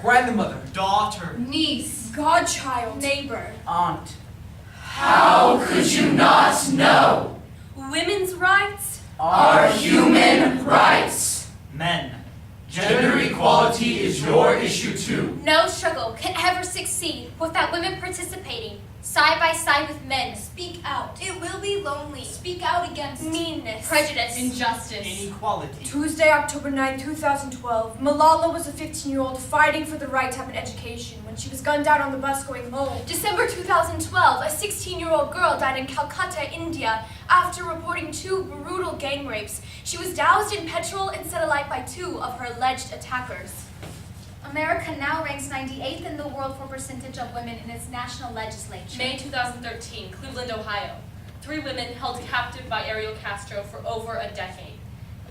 grandmother, daughter, niece, godchild, neighbor, aunt. How could you not know? Women's rights Are human rights. men. Gender equality is your issue too. No struggle can ever succeed without women participating side by side with men. Speak out. It will be lonely. Speak out against Meanness, prejudice, injustice, Inequality. Tuesday, October 9, 2012, Malala was a 15-year-old fighting for the right to have an education when she was gunned down on the bus going home. December 2012, a 16-year-old girl died in Calcutta, India, after reporting 2 brutal gang rapes. She was doused in petrol and set alight by 2 of her alleged attackers. America now ranks 98th in the world for percentage of women in its national legislature. May 2013, Cleveland, Ohio. 3 women held captive by Ariel Castro for over a decade.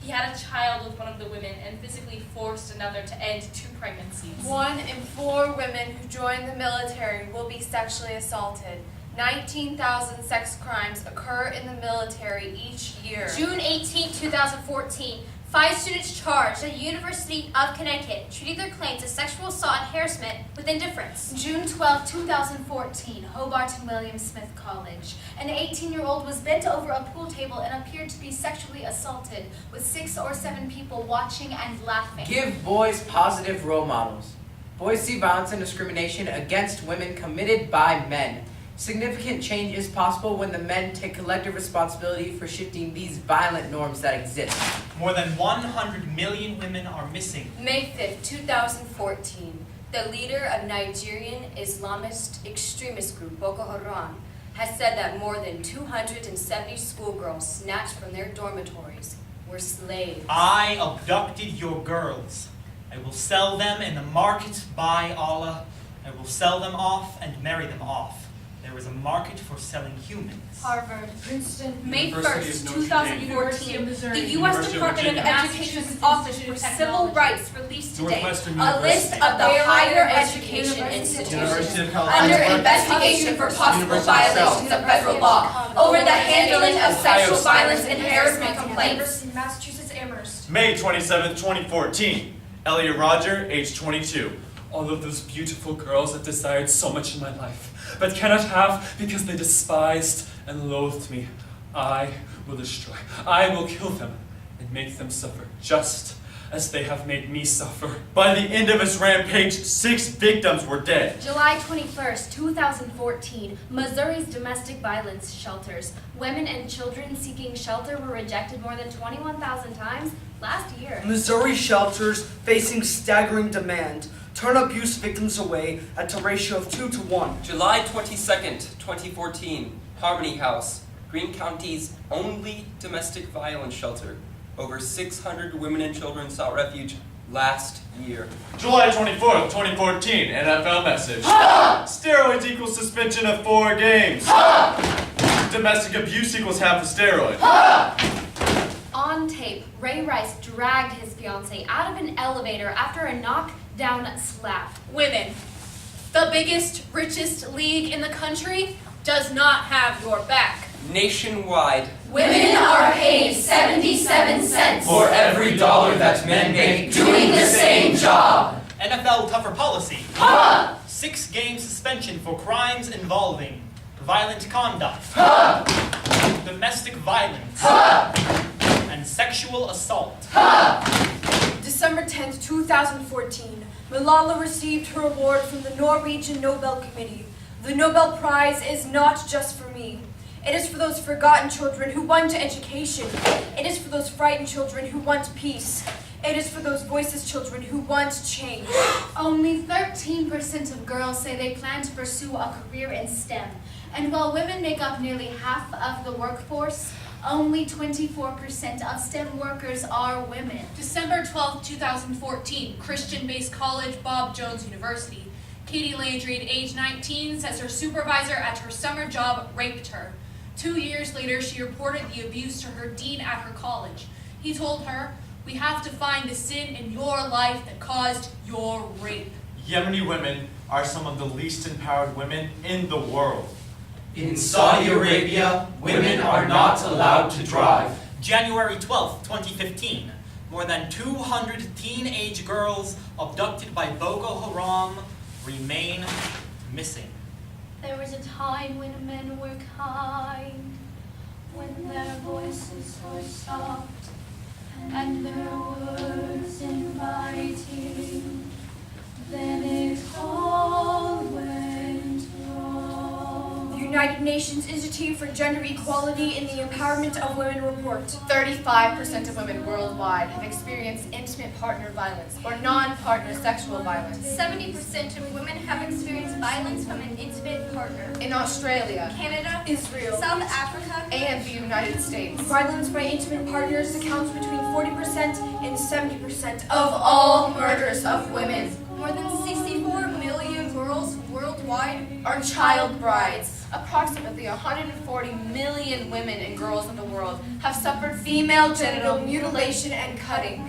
He had a child with one of the women and physically forced another to end 2 pregnancies. 1 in 4 women who join the military will be sexually assaulted. 19,000 sex crimes occur in the military each year. June 18, 2014, 5 students charged at the University of Connecticut treated their claims of sexual assault and harassment with indifference. June 12, 2014, Hobart and William Smith College. An 18-year-old was bent over a pool table and appeared to be sexually assaulted, with 6 or 7 people watching and laughing. Give boys positive role models. Boys see violence and discrimination against women committed by men. Significant change is possible when the men take collective responsibility for shifting these violent norms that exist. More than 100 million women are missing. May 5th, 2014, the leader of Nigerian Islamist extremist group Boko Haram has said that more than 270 schoolgirls snatched from their dormitories were slaves. I abducted your girls. I will sell them in the market by Allah. I will sell them off and marry them off. There is a market for selling humans. Harvard, Princeton, May University 1st, of Notre 2014, Dame. the U.S. University of Department of Virginia. Education's Office for Civil Rights released today Northwestern A list University. of the higher University education of institutions University of California. under investigation for possible University of violations of federal law over the handling of sexual violence and harassment complaints. University of Massachusetts Amherst. May 27th, 2014. Elliot Roger, age 22. All of those beautiful girls that desired so much in my life, but cannot have because they despised and loathed me. I will destroy. I will kill them and make them suffer just as they have made me suffer. By the end of his rampage, 6 victims were dead. July 21st, 2014, Missouri's domestic violence shelters. Women and children seeking shelter were rejected more than 21,000 times last year. Missouri shelters facing staggering demand turn abuse victims away at a ratio of 2 to 1. July 22nd, 2014, Harmony House, Greene County's only domestic violence shelter. Over 600 women and children sought refuge last year. July 24th, 2014, NFL message. Steroids equals suspension of 4 games. Domestic abuse equals half a steroid. On tape, Ray Rice dragged his fiancée out of an elevator after a knockdown slap. Women, the biggest, richest league in the country, does not have your back. Nationwide, Women are paid 77 cents For every dollar that men make doing the same job. NFL tougher policy. 6-game suspension for crimes involving violent conduct, domestic violence, and sexual assault. December 10th, 2014, Malala received her award from the Norwegian Nobel Committee. The Nobel Prize is not just for me. It is for those forgotten children who want education. It is for those frightened children who want peace. It is for those voiceless children who want change. Only 13% of girls say they plan to pursue a career in STEM. And while women make up nearly half of the workforce, only 24% of STEM workers are women. December 12, 2014, Christian-based college, Bob Jones University. Katie Landry, at age 19, says her supervisor at her summer job raped her. 2 years later, she reported the abuse to her dean at her college. He told her, "We have to find the sin in your life that caused your rape." Yemeni women are some of the least empowered women in the world. In Saudi Arabia, women are not allowed to drive. January 12th, 2015. More than 200 teenage girls abducted by Boko Haram remain missing. There was a time when men were kind, when their voices were soft, and their words inviting. Then it all went wrong. The United Nations Institute for Gender Equality and the Empowerment of Women report. 35% of women worldwide have experienced intimate partner violence or non-partner sexual violence. 70% of women have experienced violence from an intimate partner. In Australia, Canada, Israel, South Africa, and the United States. Violence by intimate partners accounts between 40% and 70% of all murders of women. more than 64 million girls worldwide Are child brides. Approximately 140 million women and girls in the world have suffered female genital mutilation and cutting.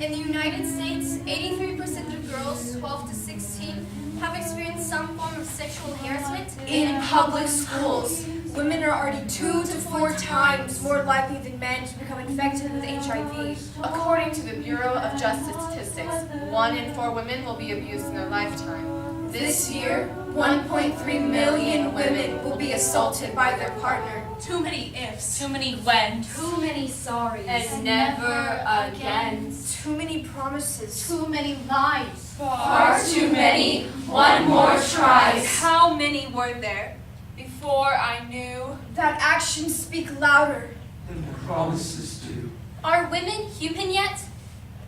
In the United States, 83% of girls 12 to 16 have experienced some form of sexual harassment In public schools, women are already 2 to 4 times more likely than men to become infected with HIV. According to the Bureau of Justice Statistics, 1 in 4 women will be abused in their lifetime. This year, 1.3 million women will be assaulted by their partner. Too many ifs. Too many when. Too many sorries. and never again. Too many promises. Too many lies. Far too many, one more tries. How many were there before I knew? That actions speak louder. Than promises do. Are women human yet?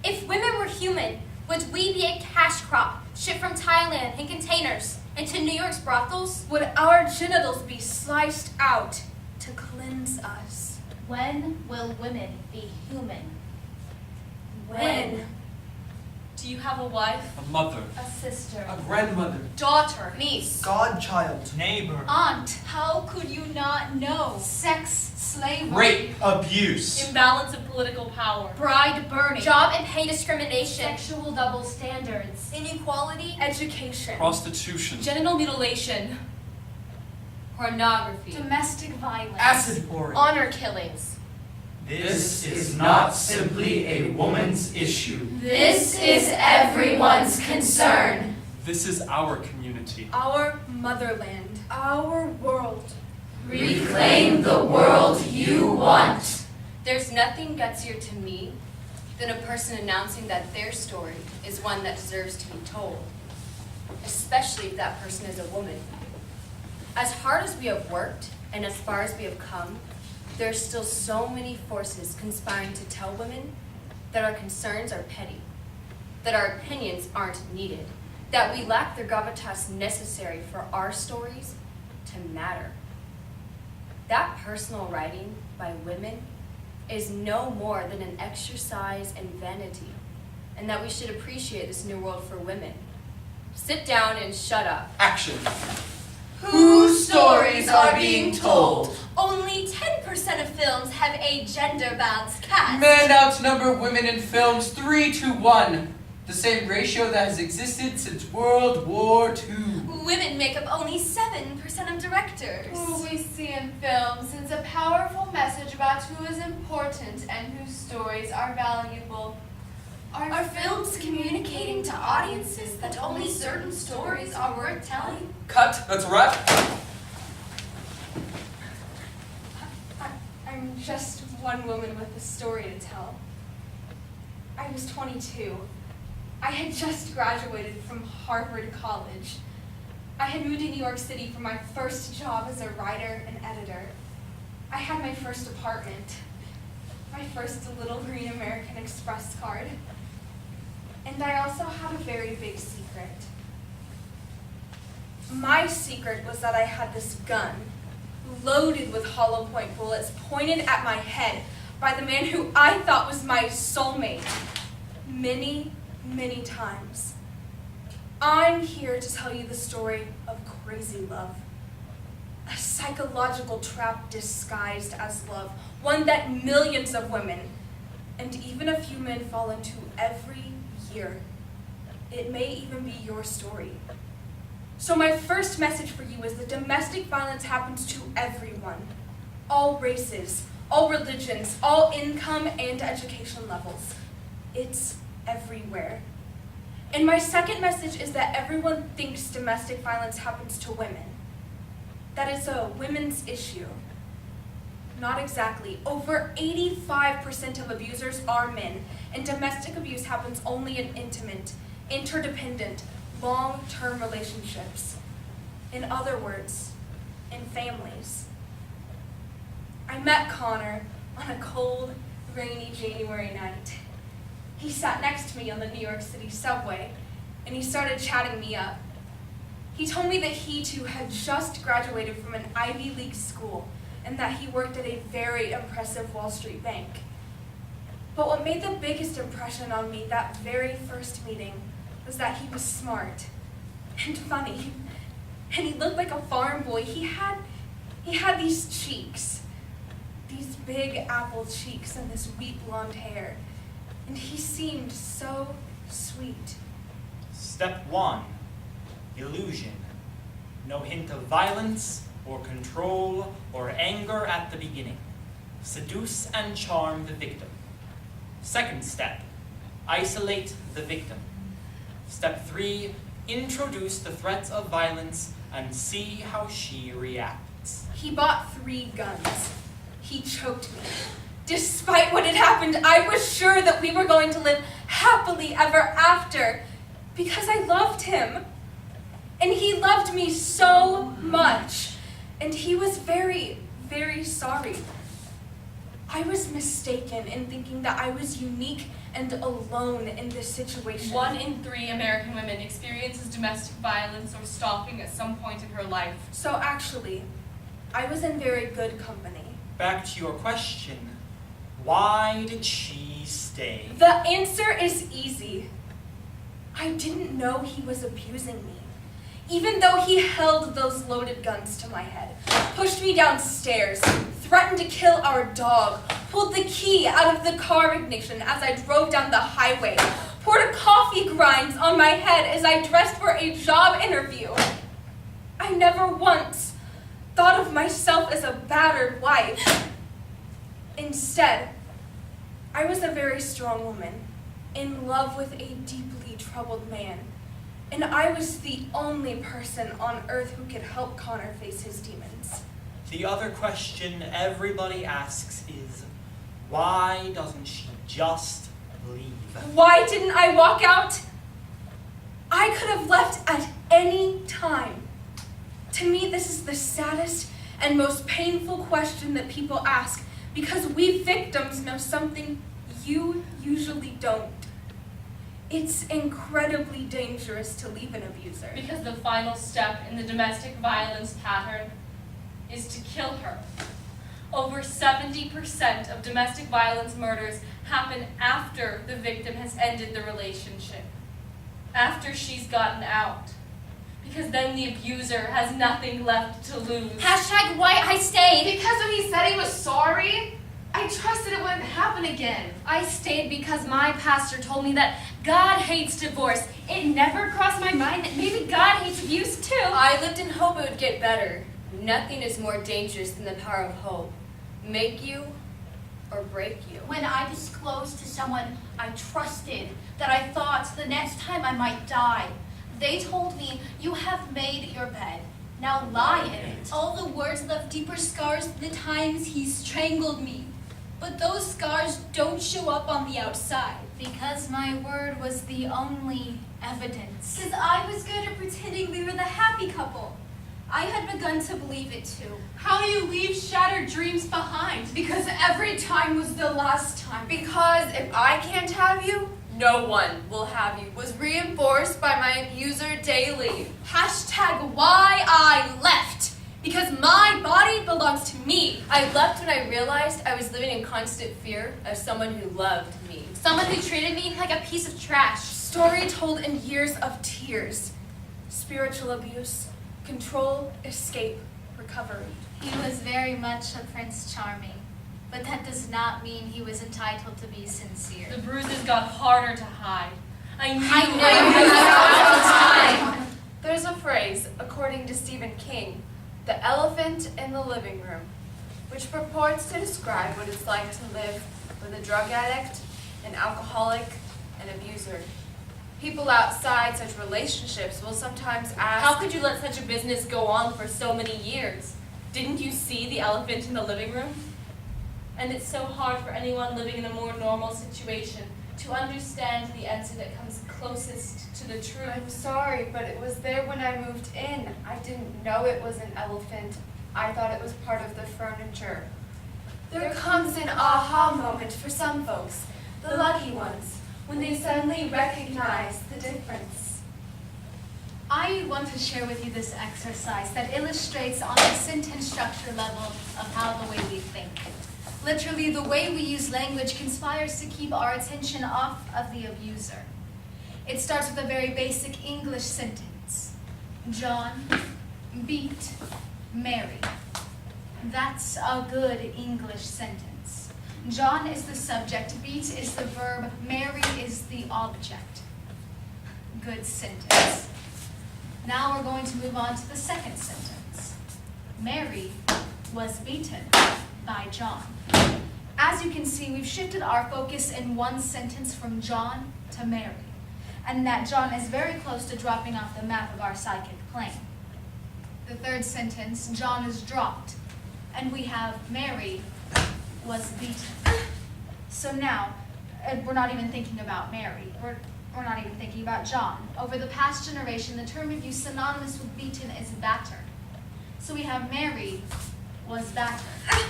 If women were human, would we be a cash crop shipped from Thailand in containers into New York's brothels? Would our genitals be sliced out to cleanse us? When will women be human? When? Do you have a wife? A mother. A sister. A grandmother. Daughter? Niece. Godchild. Neighbor. Aunt. How could you not know? Sex slavery. Rape. Abuse. Imbalance of political power. Bride burning. Job and pay discrimination. Sexual double standards. Inequality. Education. Prostitution. Genital mutilation. Pornography. Domestic violence. Acid pouring. Honor killings. This is not simply a woman's issue. This is everyone's concern. This is our community. Our motherland. Our world. Reclaim the world you want. There's nothing gutsier to me than a person announcing that their story is one that deserves to be told, especially if that person is a woman. As hard as we have worked and as far as we have come, there's still so many forces conspiring to tell women that our concerns are petty, that our opinions aren't needed, that we lack the gravitas necessary for our stories to matter. That personal writing by women is no more than an exercise in vanity, and that we should appreciate this new world for women. Sit down and shut up. Action. Whose stories are being told? Only 10% of films have a gender-balanced cast. Men outnumber women in films 3 to 1, the same ratio that has existed since World War II. Women make up only 7% of directors. Who we see in films sends a powerful message about who is important and whose stories are valuable. Are films communicating to audiences that only certain stories are worth telling? Cut, that's a wrap. I'm just one woman with a story to tell. I was 22. I had just graduated from Harvard College. I had moved to New York City for my first job as a writer and editor. I had my first apartment, my first little green American Express card. And I also had a very big secret. My secret was that I had this gun, loaded with hollow point bullets, pointed at my head by the man who I thought was my soulmate many, many times. I'm here to tell you the story of crazy love. A psychological trap disguised as love, one that millions of women, and even a few men, fall into every year. It may even be your story. So my first message for you is that domestic violence happens to everyone, all races, all religions, all income and education levels. It's everywhere. And my second message is that everyone thinks domestic violence happens to women. That it's a women's issue. Not exactly. Over 85% of abusers are men, and domestic abuse happens only in intimate, interdependent, long-term relationships. In other words, in families. I met Connor on a cold, rainy January night. He sat next to me on the New York City subway, and he started chatting me up. He told me that he too had just graduated from an Ivy League school, and that he worked at a very impressive Wall Street bank. But what made the biggest impression on me that very first meeting was that he was smart and funny, and he looked like a farm boy. He had these cheeks, these big apple cheeks and this wheat blonde hair, and he seemed so sweet. Step 1, illusion. No hint of violence or control or anger at the beginning. Seduce and charm the victim. Second step, isolate the victim. Step 3, introduce the threats of violence and see how she reacts. He bought 3 guns. He choked me. Despite what had happened, I was sure that we were going to live happily ever after because I loved him. And he loved me so much. And he was very, very sorry. I was mistaken in thinking that I was unique and alone in this situation. 1 in 3 American women experiences domestic violence or stalking at some point in her life. So actually, I was in very good company. Back to your question, why did she stay? The answer is easy. I didn't know he was abusing me. Even though he held those loaded guns to my head, pushed me downstairs, threatened to kill our dog, pulled the key out of the car ignition as I drove down the highway, poured coffee grinds on my head as I dressed for a job interview. I never once thought of myself as a battered wife. Instead, I was a very strong woman, in love with a deeply troubled man. And I was the only person on earth who could help Connor face his demons. The other question everybody asks is, why doesn't she just leave? Why didn't I walk out? I could have left at any time. To me, this is the saddest and most painful question that people ask because we victims know something you usually don't. It's incredibly dangerous to leave an abuser. Because the final step in the domestic violence pattern is to kill her. Over 70% of domestic violence murders happen after the victim has ended the relationship, after she's gotten out. Because then the abuser has nothing left to lose. Hashtag why I stayed. Because when he said he was sorry, I trusted it wouldn't happen again. I stayed because my pastor told me that God hates divorce. It never crossed my mind that maybe God hates abuse too. I lived in hope it would get better. Nothing is more dangerous than the power of hope. Make you or break you. When I disclosed to someone I trusted that I thought the next time I might die, they told me, "You have made your bed. Now lie in it." All the words left deeper scars than the times he strangled me. But those scars don't show up on the outside. Because my word was the only evidence. Because I was good at pretending we were the happy couple. I had begun to believe it too. How do you leave shattered dreams behind? Because every time was the last time. Because if I can't have you, no one will have you, was reinforced by my abuser daily. Hashtag why I left. Because my body belongs to me. I left when I realized I was living in constant fear of someone who loved me. Someone who treated me like a piece of trash. Story told in years of tears. Spiritual abuse, control, escape, recovery. He was very much a Prince Charming, but that does not mean he was entitled to be sincere. The bruises got harder to hide. I knew I know. There's a phrase, according to Stephen King, the elephant in the living room, which purports to describe what it's like to live with a drug addict an alcoholic, an abuser. People outside such relationships will sometimes ask, How could you let such a business go on for so many years? Didn't you see the elephant in the living room? And it's so hard for anyone living in a more normal situation to understand the answer that comes closest to the truth. I'm sorry, but it was there when I moved in. I didn't know it was an elephant. I thought it was part of the furniture. There comes an aha moment for some folks, the lucky ones, when they suddenly recognize the difference. I want to share with you this exercise that illustrates on the sentence structure level of how the way we think. Literally, the way we use language conspires to keep our attention off of the abuser. It starts with a very basic English sentence. John beat Mary. That's a good English sentence. John is the subject, beat is the verb, Mary is the object. Good sentence. Now we're going to move on to the second sentence. Mary was beaten by John. As you can see, we've shifted our focus in one sentence from John to Mary, and that John is very close to dropping off the map of our psychic plane. The third sentence, John is dropped, and we have Mary was beaten. So now, we're not even thinking about Mary. We're not even thinking about John. Over the past generation, the term we've used synonymous with beaten is battered. So we have Mary was battered.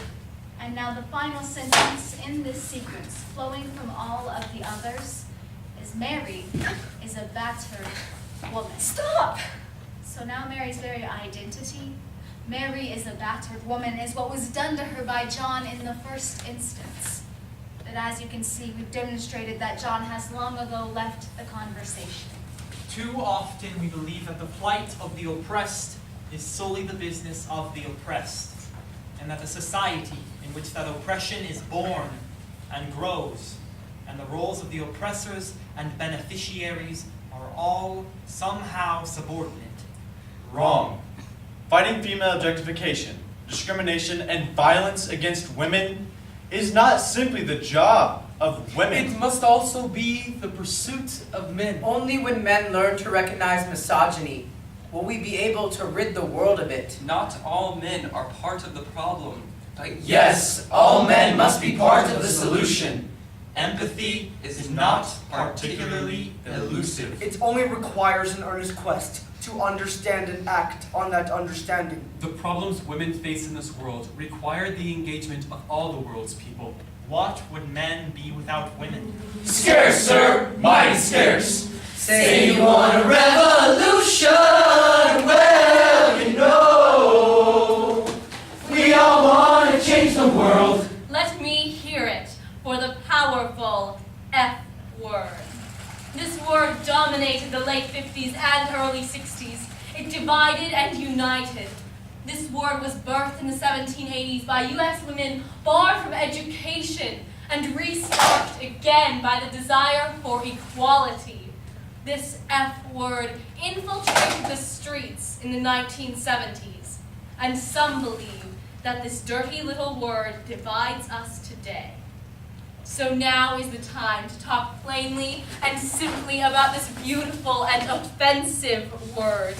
And now the final sentence in this sequence, flowing from all of the others, is Mary is a battered woman. Stop! So now Mary's very identity, Mary is a battered woman, is what was done to her by John in the first instance. But as you can see, we've demonstrated that John has long ago left the conversation. Too often we believe that the plight of the oppressed is solely the business of the oppressed, and that the society in which that oppression is born and grows, and the roles of the oppressors and beneficiaries are all somehow subordinate. Wrong. Fighting female objectification, discrimination, and violence against women is not simply the job of women. It must also be the pursuit of men. Only when men learn to recognize misogyny will we be able to rid the world of it. Not all men are part of the problem. Yes, all men must be part of the solution. Empathy Is not particularly elusive. It only requires an earnest quest to understand and act on that understanding. The problems women face in this world require the engagement of all the world's people. What would men be without women? Scarce, sir, mighty scarce. Say you want a revolution, well, you know, we all want to change the world. Let me hear it for the powerful F word. This word dominated the late 50s and early 60s. It divided and united. This word was birthed in the 1780s by U.S. women barred from education and resparked again by the desire for equality. This F word infiltrated the streets in the 1970s, and some believe that this dirty little word divides us today. So now is the time to talk plainly and simply about this beautiful and offensive word.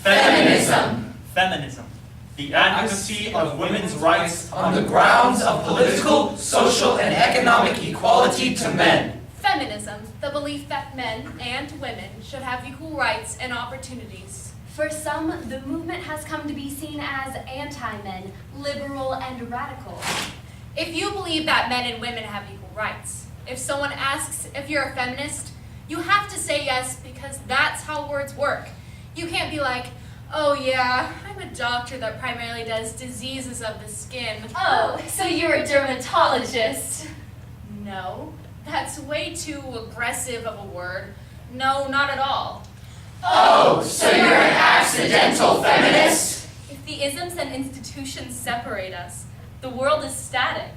Feminism. Feminism, the advocacy of women's rights on the grounds of political, social, and economic equality to men. Feminism, the belief that men and women should have equal rights and opportunities. For some, the movement has come to be seen as anti-men, liberal and radical. If you believe that men and women have equal rights, if someone asks if you're a feminist, you have to say yes because that's how words work. You can't be like, oh yeah, I'm a doctor that primarily does diseases of the skin. Oh, so you're a dermatologist. No, that's way too aggressive of a word. No, not at all. Oh, so you're an accidental feminist? If the isms and institutions separate us, the world is static.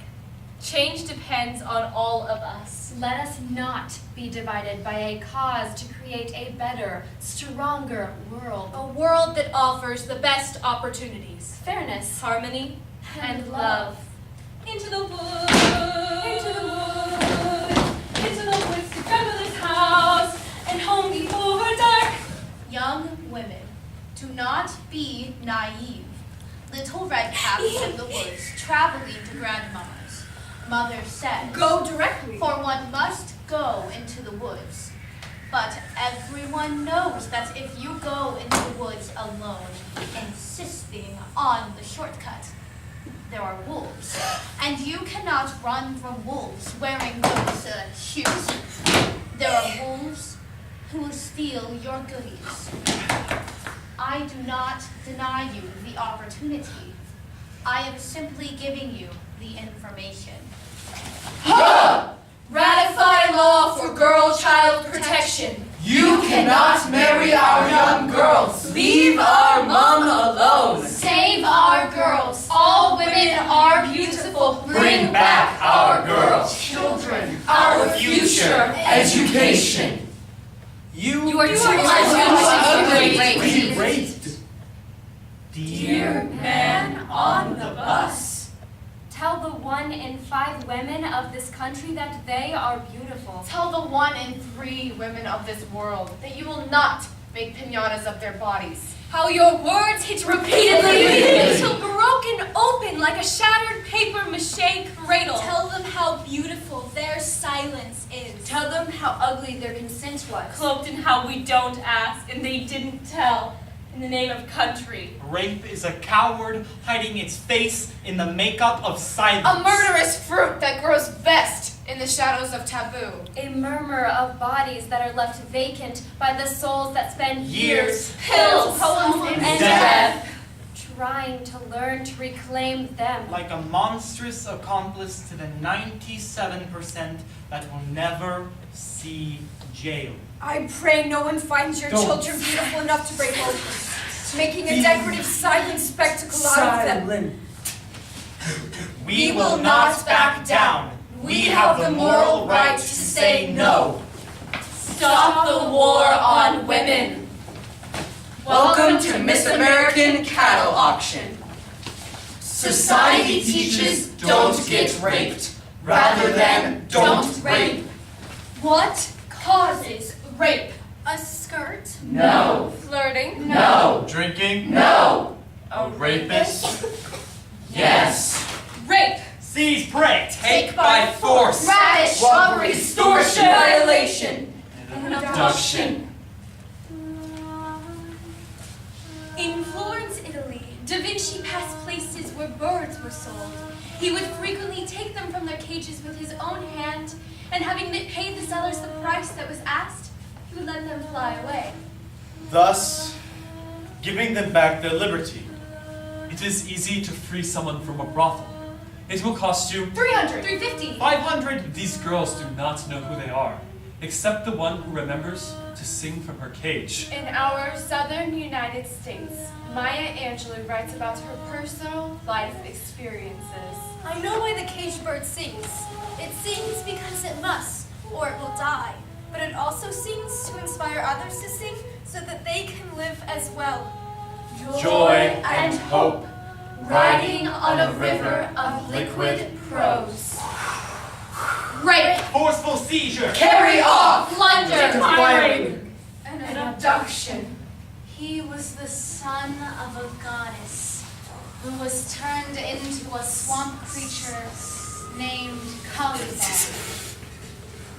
Change depends on all of us. Let us not be divided by a cause to create a better, stronger world. A world that offers the best opportunities, Fairness Harmony and love. Into the wood. Into the wood. little red caps in the woods, traveling to grandmama's. Mother says, Go directly. for one must go into the woods. But everyone knows that if you go into the woods alone, insisting on the shortcut, there are wolves. And you cannot run from wolves wearing those shoes. There are wolves who will steal your goodies. I do not deny you the opportunity. I am simply giving you the information. Ratify law for girl-child protection. You cannot marry our young girls. Leave our mom alone. Save our girls. All women are beautiful. Bring back our girls. Children. Our future. Education. You are too ugly. We raped. Dear man on the bus. Tell the 1 in 5 women of this country that they are beautiful. Tell the 1 in 3 women of this world that you will not make pinatas of their bodies. How your words hit repeatedly until broken open like a shattered paper mache cradle. Tell them how beautiful their silence is. Tell them how ugly their consent was. Cloaked in how we don't ask and they didn't tell. In the name of country. Rape is a coward hiding its face in the makeup of silence. A murderous fruit that grows best in the shadows of taboo. A murmur of bodies that are left vacant by the souls that spend Years, pills, poems, and death. trying to learn to reclaim them. Like a monstrous accomplice to the 97% that will never see jail. I pray no one finds your children beautiful enough to break open, making a decorative silent spectacle out of them. Silent. We will not back down. We have the moral right to say no. Stop the war on women. Welcome to Miss American Cattle Auction. Society teaches don't get raped, rather than don't rape. What causes rape? A skirt? No. Flirting. No. Drinking? No. A rapist? Yes. Rape. Seize prey. Take by force. Radish, Robbery, extortion, violation, And abduction. In Florence, Italy, Da Vinci passed places where birds were sold. He would frequently take them from their cages with his own hand, and having paid the sellers the price that was asked, he would let them fly away. Thus, giving them back their liberty. It is easy to free someone from a brothel. It will cost you 300, 350. 500. These girls do not know who they are, except the one who remembers to sing from her cage. In our southern United States, Maya Angelou writes about her personal life experiences. I know why the caged bird sings. It sings because it must, or it will die. But it also sings to inspire others to sing so that they can live as well. Joy and hope, riding on a river of liquid prose. Rape. Forceful seizure. Carry off. Plunder. Firing. An abduction. He was the son of a goddess who was turned into a swamp creature named Caliban.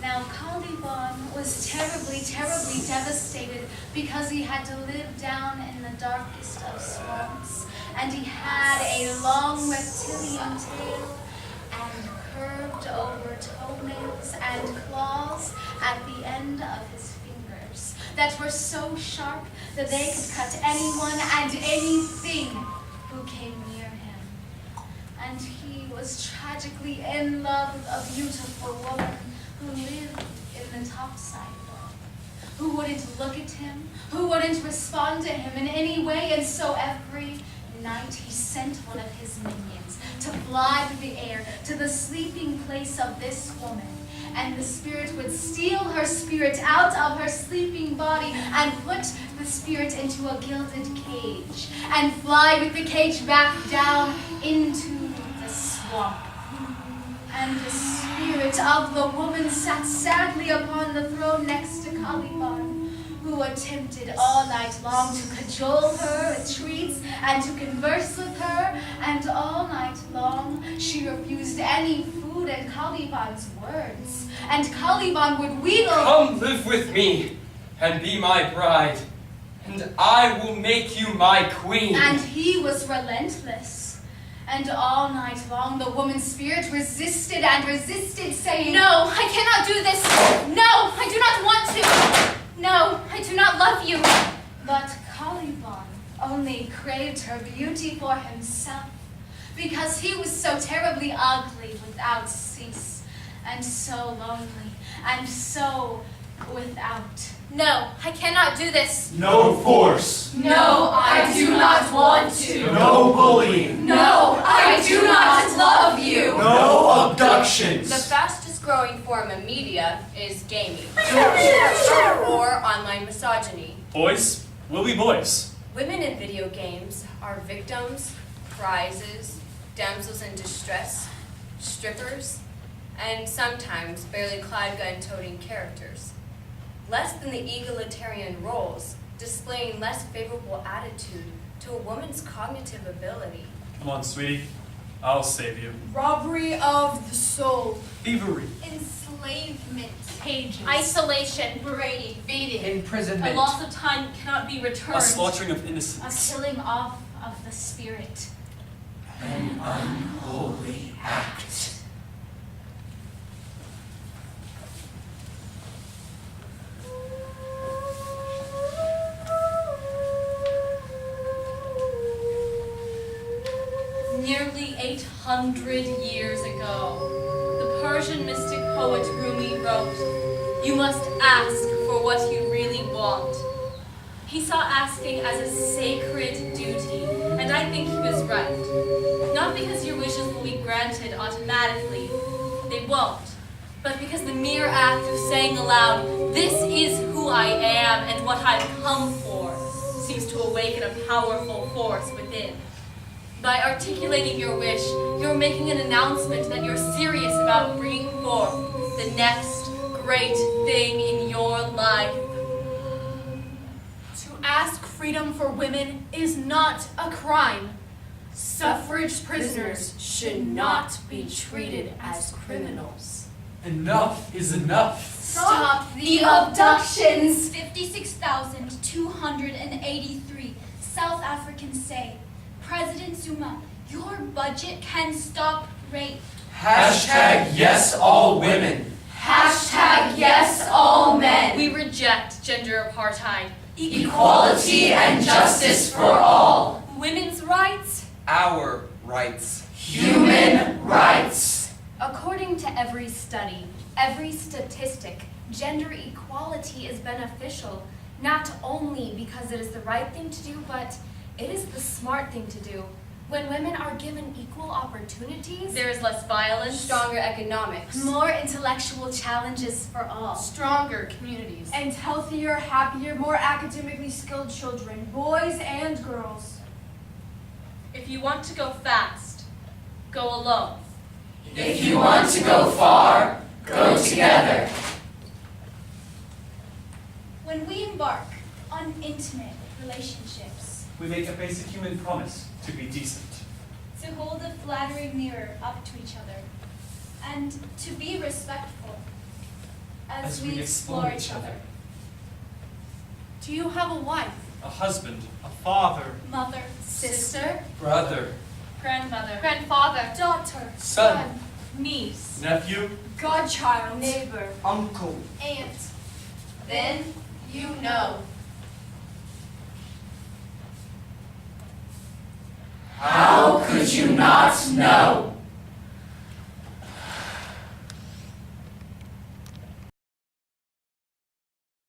Now Caliban was terribly, terribly devastated because he had to live down in the darkest of swamps, and he had a long reptilian tail and curved over toenails and claws at the end of his fingers that were so sharp that they could cut anyone and anything who came near him. And he was tragically in love with a beautiful woman who lived in the topside world, who wouldn't look at him, who wouldn't respond to him in any way, and so every night he sent one of his minions to fly through the air to the sleeping place of this woman, and the spirit would steal her spirit out of her sleeping body and put the spirit into a gilded cage and fly with the cage back down into the swamp. And the spirit of the woman sat sadly upon the throne next to Caliban, who who attempted all night long to cajole her with treats and to converse with her, and all night long she refused any food at Caliban's words, and Caliban would wheedle. Come live with me and be my bride, and I will make you my queen. And he was relentless. And all night long the woman's spirit resisted and resisted, saying, No, I cannot do this. No, I do not want to. No, I do not love you. But Caliban only craved her beauty for himself, because he was so terribly ugly without cease, and so lonely, and so without. No, I cannot do this. No force. No, I do not want to. No bullying. No, I do not love you. No abductions. The fastest growing form of media is gaming or online misogyny. Boys will be boys. Women in video games are victims, prizes, damsels in distress, strippers, and sometimes barely clad gun-toting characters. Less than the egalitarian roles, displaying less favorable attitude to a woman's cognitive ability. Come on, sweetie. I'll save you. Robbery of the soul. Thievery. Enslavement. Pages. Isolation. Braiding. Beating. Imprisonment. A loss of time cannot be returned. A slaughtering of A innocents. killing off of the spirit. An unholy act. Nearly 800 years ago, the Persian mystic poet Rumi wrote, "You must ask for what you really want." He saw asking as a sacred duty, and I think he was right. Not because your wishes will be granted automatically, they won't, but because the mere act of saying aloud, "This is who I am and what I've come for," seems to awaken a powerful force within. By articulating your wish, you're making an announcement that you're serious about bringing forth the next great thing in your life. To ask freedom for women is not a crime. Suffrage prisoners should not be treated as criminals. Enough is enough. Stop the abductions! 56,283 South Africans say, President Zuma, your budget can stop rape. Hashtag yes all women. Hashtag yes all men. We reject gender apartheid. Equality and justice for all. Women's rights. Our rights. Human rights. According to every study, every statistic, gender equality is beneficial, not only because it is the right thing to do, but it is the smart thing to do. When women are given equal opportunities, There is less violence. Stronger economics. More intellectual challenges for all. Stronger communities. And healthier, happier, more academically skilled children, boys and girls. If you want to go fast, go alone. If you want to go far, go together. When we embark on intimate relationships, We make a basic human promise to be decent. to hold a flattering mirror up to each other, and to be respectful as we explore each other. Do you have a wife? A husband. A father. Mother, Sister. Brother. Grandmother. grandfather, Daughter, Son. Niece. Nephew. godchild, Neighbor. Uncle. aunt. Then you know. How could you not know?